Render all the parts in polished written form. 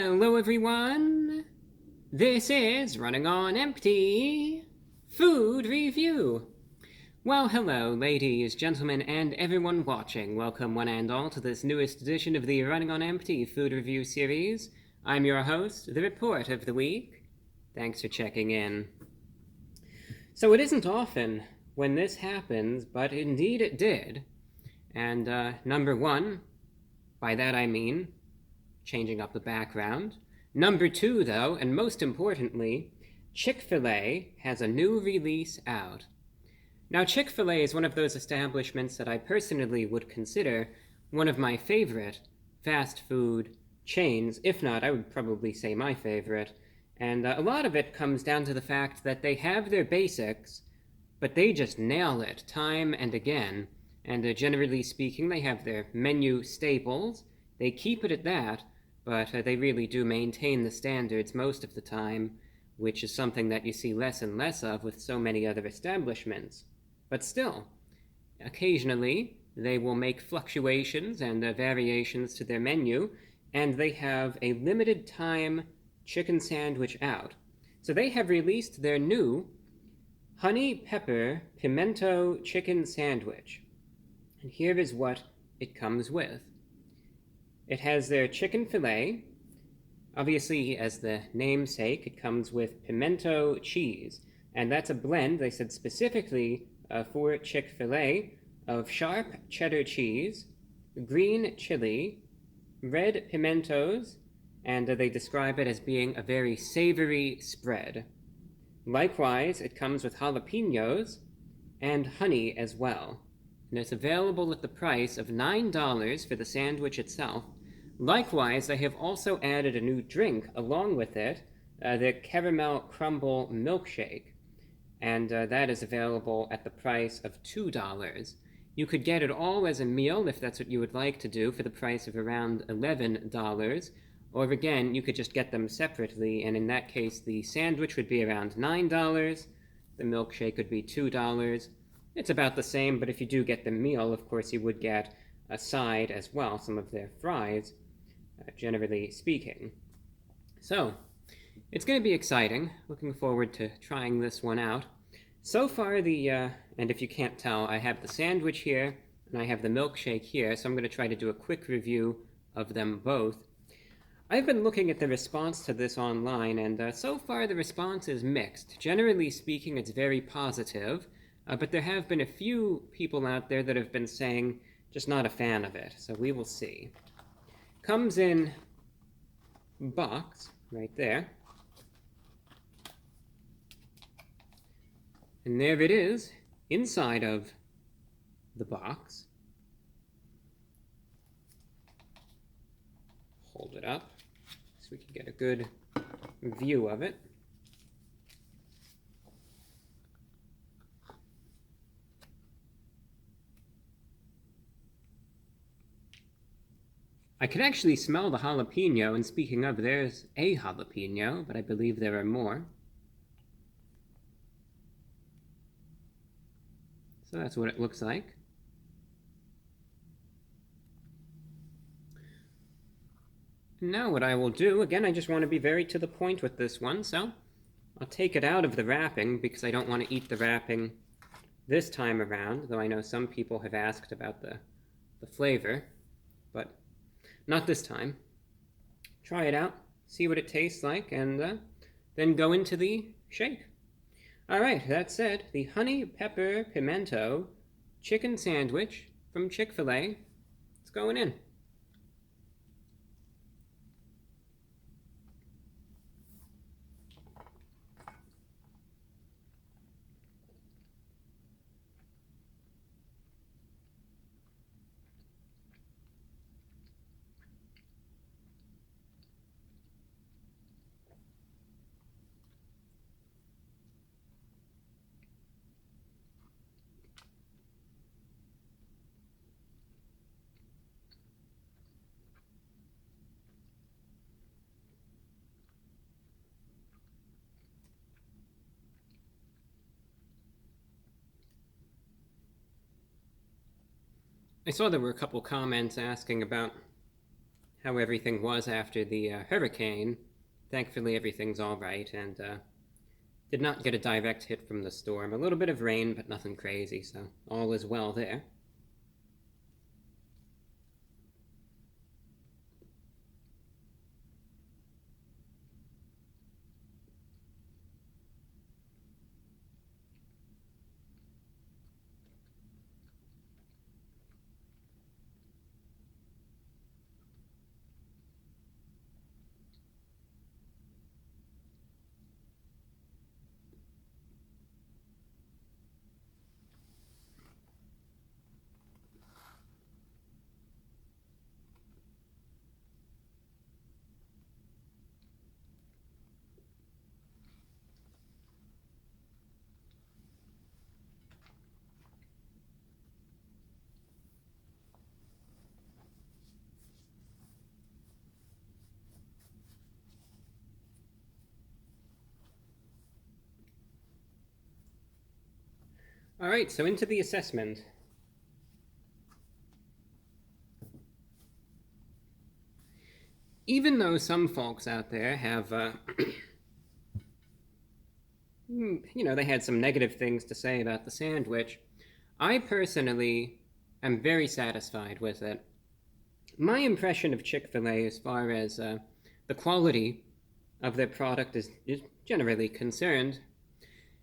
Hello everyone! This is Running on Empty Food Review. Well, hello ladies, gentlemen, and everyone watching. Welcome one and all to this newest edition of the Running on Empty Food Review series. I'm your host, The Report of the Week. Thanks for checking in. So it isn't often when this happens, but indeed it did. And number one, by that I mean changing up the background. Number two, though, and most importantly, Chick-fil-A has a new release out. Now, Chick-fil-A is one of those establishments that I personally would consider one of my favorite fast food chains. If not, I would probably say my favorite. And a lot of it comes down to the fact that they have their basics, but they just nail it time and again. And generally speaking, they have their menu staples. They keep it at that, but they really do maintain the standards most of the time, which is something that you see less and less of with so many other establishments. But still, occasionally they will make fluctuations and variations to their menu, and they have a limited time chicken sandwich out. So they have released their new honey pepper pimento chicken sandwich. And here is what it comes with. It has their chicken fillet. Obviously, as the namesake, it comes with pimento cheese. And that's a blend, they said specifically for Chick-fil-A, of sharp cheddar cheese, green chili, red pimentos, and they describe it as being a very savory spread. Likewise, it comes with jalapenos and honey as well. And it's available at the price of $9 for the sandwich itself. Likewise, they have also added a new drink along with it, the Caramel Crumble Milkshake, and that is available at the price of $2. You could get it all as a meal if that's what you would like to do for the price of around $11, or again, you could just get them separately, and in that case, the sandwich would be around $9, the milkshake would be $2. It's about the same, but if you do get the meal, of course, you would get a side as well, some of their fries, generally speaking. So, it's going to be exciting. Looking forward to trying this one out. So far, and if you can't tell, I have the sandwich here, and I have the milkshake here, so I'm going to try to do a quick review of them both. I've been looking at the response to this online, and so far the response is mixed. Generally speaking, it's very positive. But there have been a few people out there that have been saying just not a fan of it, so we will see. Comes in box, right there. And there it is, inside of the box. Hold it up so we can get a good view of it. I can actually smell the jalapeno, and speaking of, there's a jalapeno, but I believe there are more. So that's what it looks like. Now what I will do, again, I just want to be very to the point with this one, so I'll take it out of the wrapping because I don't want to eat the wrapping this time around, though I know some people have asked about the flavor, but not this time. Try it out, see what it tastes like, and then go into the shake. All right, that said, the honey pepper pimento chicken sandwich from Chick-fil-A, it's going in. I saw there were a couple comments asking about how everything was after the hurricane. Thankfully, everything's all right, and did not get a direct hit from the storm. A little bit of rain, but nothing crazy, so all is well there. All right, so into the assessment. Even though some folks out there have, they had some negative things to say about the sandwich, I personally am very satisfied with it. My impression of Chick-fil-A as far as the quality of their product is generally concerned,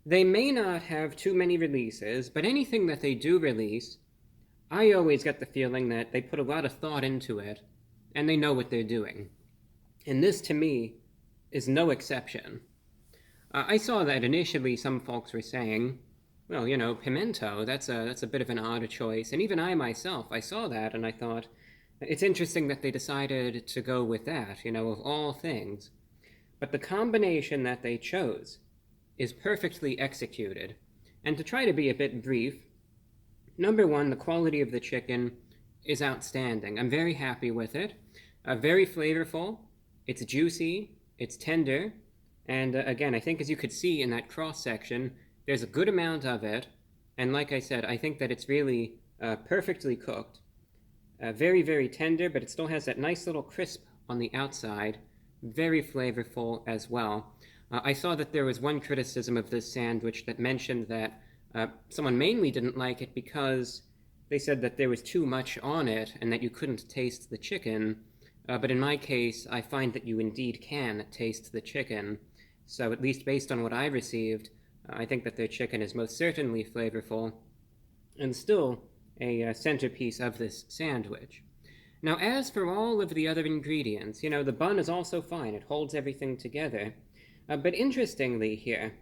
they may not have too many releases, but anything that they do release, I always get the feeling that they put a lot of thought into it, and they know what they're doing. And this, to me, is no exception. I saw that initially some folks were saying, well, Pimento, that's a bit of an odd choice. And even I myself, I saw that and I thought, it's interesting that they decided to go with that, of all things. But the combination that they chose is perfectly executed. And to try to be a bit brief, number one, the quality of the chicken is outstanding. I'm very happy with it. Very flavorful. It's juicy. It's tender. And again, I think as you could see in that cross-section, there's a good amount of it. And like I said, I think that it's really perfectly cooked. Very, very tender, but it still has that nice little crisp on the outside. Very flavorful as well. I saw that there was one criticism of this sandwich that mentioned that someone mainly didn't like it because they said that there was too much on it and that you couldn't taste the chicken. But in my case, I find that you indeed can taste the chicken. So at least based on what I received, I think that their chicken is most certainly flavorful and still a centerpiece of this sandwich. Now, as for all of the other ingredients, the bun is also fine. It holds everything together. But interestingly here,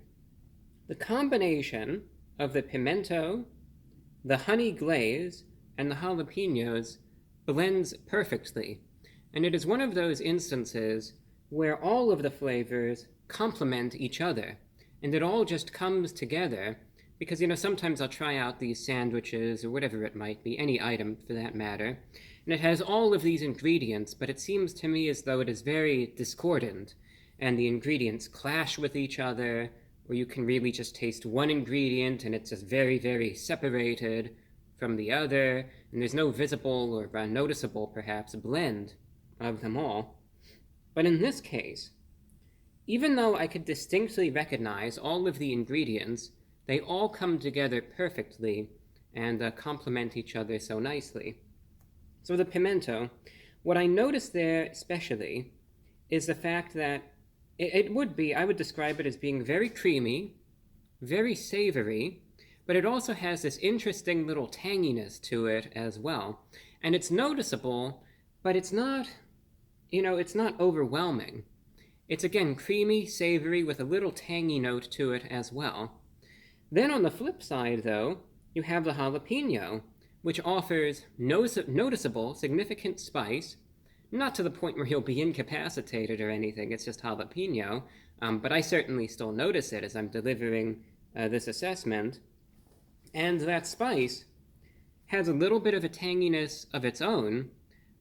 the combination of the pimento, the honey glaze, and the jalapenos blends perfectly. And it is one of those instances where all of the flavors complement each other. And it all just comes together because, sometimes I'll try out these sandwiches or whatever it might be, any item for that matter, and it has all of these ingredients, but it seems to me as though it is very discordant, and the ingredients clash with each other, or you can really just taste one ingredient and it's just very, very separated from the other, and there's no visible or noticeable, perhaps, blend of them all. But in this case, even though I could distinctly recognize all of the ingredients, they all come together perfectly and complement each other so nicely. So the pimento, what I noticed there especially is the fact that it would be, I would describe it as being very creamy, very savory, but it also has this interesting little tanginess to it as well. And it's noticeable, but it's not, it's not overwhelming. It's again creamy, savory, with a little tangy note to it as well. Then on the flip side, though, you have the jalapeno, which offers noticeable, significant spice, not to the point where you'll be incapacitated or anything, it's just jalapeno, but I certainly still notice it as I'm delivering this assessment. And that spice has a little bit of a tanginess of its own,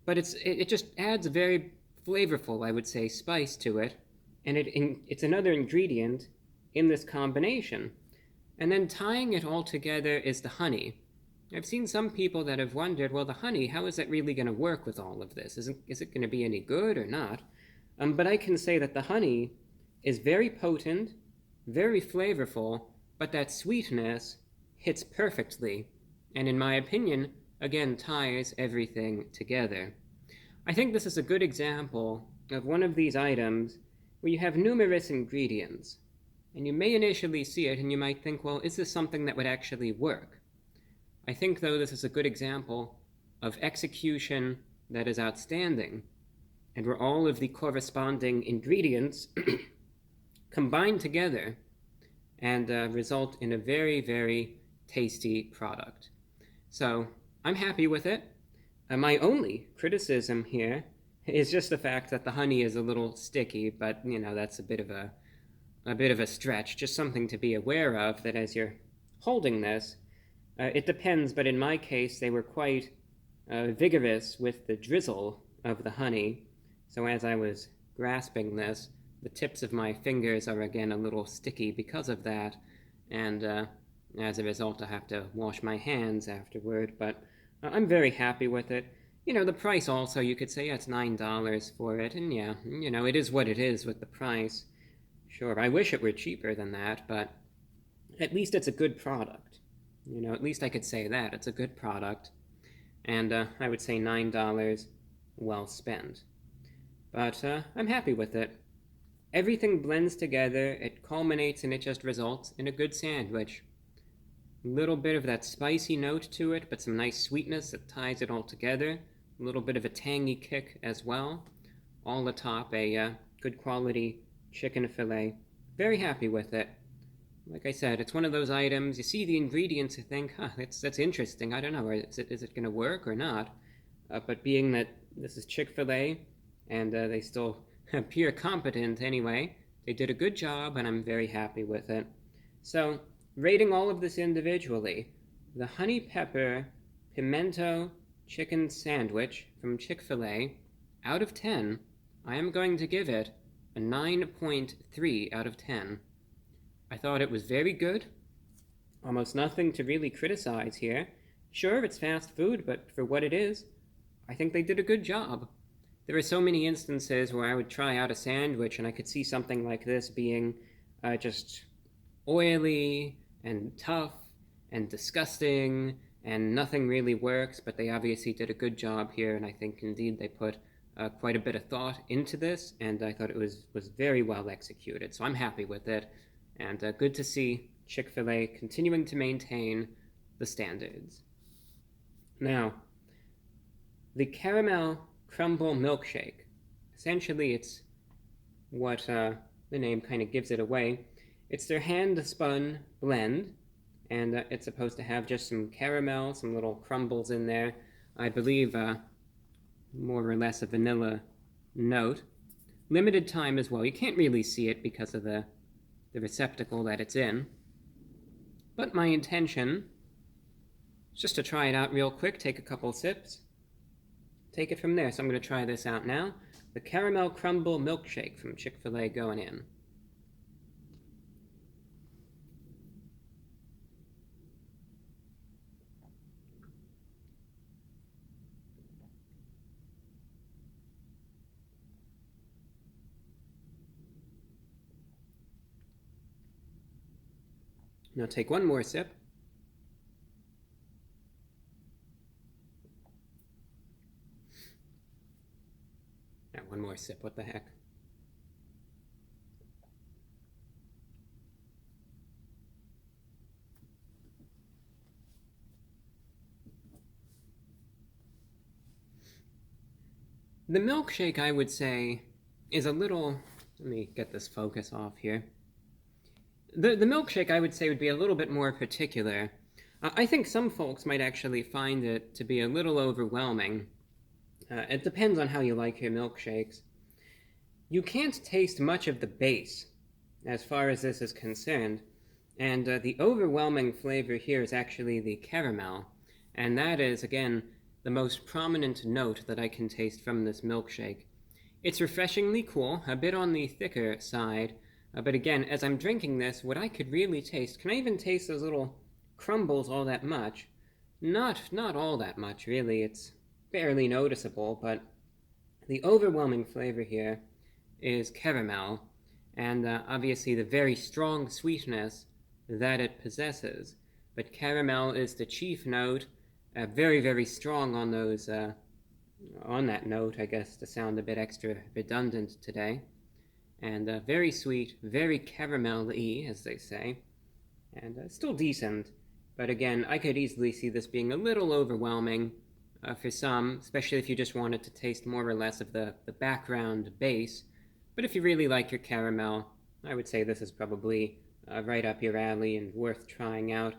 but it just adds a very flavorful, I would say, spice to it, and it's another ingredient in this combination. And then tying it all together is the honey. I've seen some people that have wondered, well, the honey, how is that really going to work with all of this? Is it going to be any good or not? But I can say that the honey is very potent, very flavorful, but that sweetness hits perfectly, and in my opinion, again, ties everything together. I think this is a good example of one of these items where you have numerous ingredients, and you may initially see it and you might think, well, is this something that would actually work? I think, though, this is a good example of execution that is outstanding, and where all of the corresponding ingredients combine together and result in a very, very tasty product. So I'm happy with it. My only criticism here is just the fact that the honey is a little sticky, but that's a bit of a stretch. Just something to be aware of, that as you're holding this, it depends, but in my case, they were quite vigorous with the drizzle of the honey. So as I was grasping this, the tips of my fingers are again a little sticky because of that, and as a result, I have to wash my hands afterward. But I'm very happy with it. The price also, you could say, yeah, it's $9 for it, and yeah, it is what it is with the price. Sure, I wish it were cheaper than that, but at least it's a good product. At least I could say that. It's a good product, and I would say $9 well spent. But I'm happy with it. Everything blends together, it culminates, and it just results in a good sandwich. A little bit of that spicy note to it, but some nice sweetness that ties it all together. A little bit of a tangy kick as well. All atop a good quality chicken fillet. Very happy with it. Like I said, it's one of those items, you see the ingredients, you think, that's interesting. I don't know, is it going to work or not? But being that this is Chick-fil-A, and they still appear competent anyway, they did a good job, and I'm very happy with it. So, rating all of this individually, the honey pepper pimento chicken sandwich from Chick-fil-A, out of 10, I am going to give it a 9.3 out of 10. I thought it was very good. Almost nothing to really criticize here. Sure, it's fast food, but for what it is, I think they did a good job. There are so many instances where I would try out a sandwich and I could see something like this being just oily and tough and disgusting and nothing really works, but they obviously did a good job here, and I think indeed they put quite a bit of thought into this, and I thought it was very well executed. So I'm happy with it, and good to see Chick-fil-A continuing to maintain the standards. Now, the Caramel Crumble Milkshake. Essentially, it's what the name kind of gives it away. It's their hand-spun blend, and it's supposed to have just some caramel, some little crumbles in there. I believe more or less a vanilla note. Limited time as well. You can't really see it because of the receptacle that it's in. But my intention is just to try it out real quick, take a couple sips, take it from there. So I'm going to try this out now. The Caramel Crumble Milkshake from Chick-fil-A going in. Now take one more sip. Now one more sip, what the heck. The milkshake, I would say, is a little... Let me get this focus off here. The milkshake, I would say, would be a little bit more particular. I think some folks might actually find it to be a little overwhelming. It depends on how you like your milkshakes. You can't taste much of the base as far as this is concerned, and the overwhelming flavor here is actually the caramel, and that is, again, the most prominent note that I can taste from this milkshake. It's refreshingly cool, a bit on the thicker side, but again, as I'm drinking this, what I could really taste, can I even taste those little crumbles all that much? Not all that much, really. It's barely noticeable, but the overwhelming flavor here is caramel, and obviously the very strong sweetness that it possesses. But caramel is the chief note, very, very strong on those, on that note, I guess, to sound a bit extra redundant today. And very sweet, very caramel-y, as they say, and still decent. But again, I could easily see this being a little overwhelming for some, especially if you just wanted to taste more or less of the background base. But if you really like your caramel, I would say this is probably right up your alley and worth trying out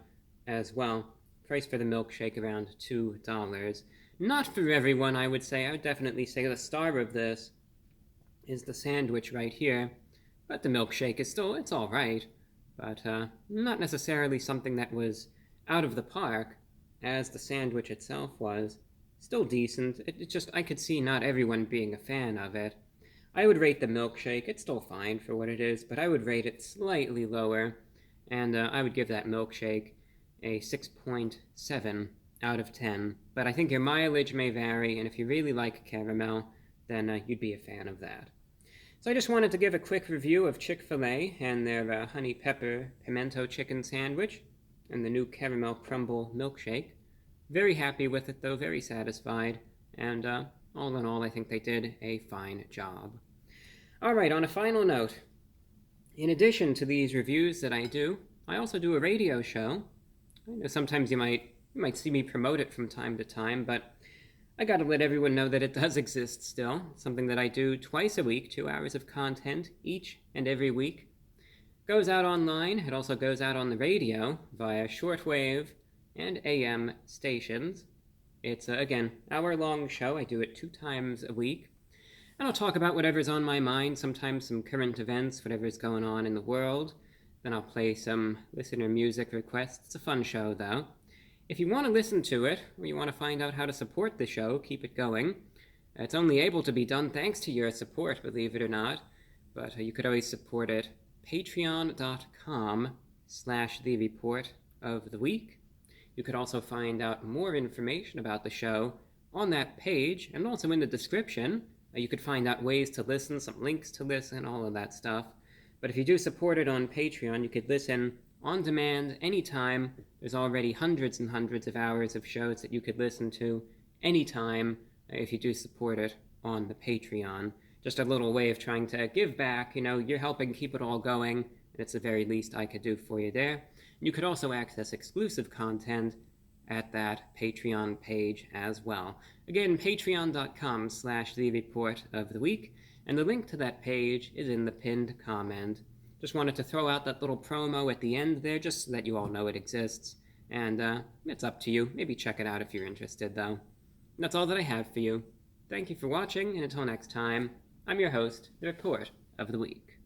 as well. Price for the milkshake around $2. Not for everyone, I would say. I would definitely say the star of this is the sandwich right here. But the milkshake is still, it's alright. But not necessarily something that was out of the park, as the sandwich itself was. Still decent. It just, I could see not everyone being a fan of it. I would rate the milkshake, it's still fine for what it is, but I would rate it slightly lower, and I would give that milkshake a 6.7 out of 10. But I think your mileage may vary, and if you really like caramel, then you'd be a fan of that. So I just wanted to give a quick review of Chick-fil-A and their honey pepper pimento chicken sandwich and the new Caramel Crumble Milkshake. Very happy with it though, very satisfied, and all in all I think they did a fine job. Alright, on a final note, in addition to these reviews that I do, I also do a radio show. I know sometimes you might see me promote it from time to time, but I gotta let everyone know that it does exist still. It's something that I do twice a week, 2 hours of content each and every week. Goes out online. It also goes out on the radio via shortwave and AM stations. It's, again, hour-long show. I do it 2 times a week. And I'll talk about whatever's on my mind, sometimes some current events, whatever's going on in the world. Then I'll play some listener music requests. It's a fun show, though. If you want to listen to it, or you want to find out how to support the show, keep it going, it's only able to be done thanks to your support, believe it or not. But you could always support it patreon.com/TheReportOfTheWeek. You could also find out more information about the show on that page, and also in the description. You could find out ways to listen, some links to listen, all of that stuff. But if you do support it on Patreon, you could listen on demand anytime. There's already hundreds and hundreds of hours of shows that you could listen to anytime if you do support it on the Patreon. Just a little way of trying to give back. You know, you're helping keep it all going, and it's the very least I could do for you there. You could also access exclusive content at that Patreon page as well. Again, patreon.com/TheReportOfTheWeek, and the link to that page is in the pinned comment. Just wanted to throw out that little promo at the end there, just so that you all know it exists. And it's up to you. Maybe check it out if you're interested, though. And that's all that I have for you. Thank you for watching, and until next time, I'm your host, The Report of the Week.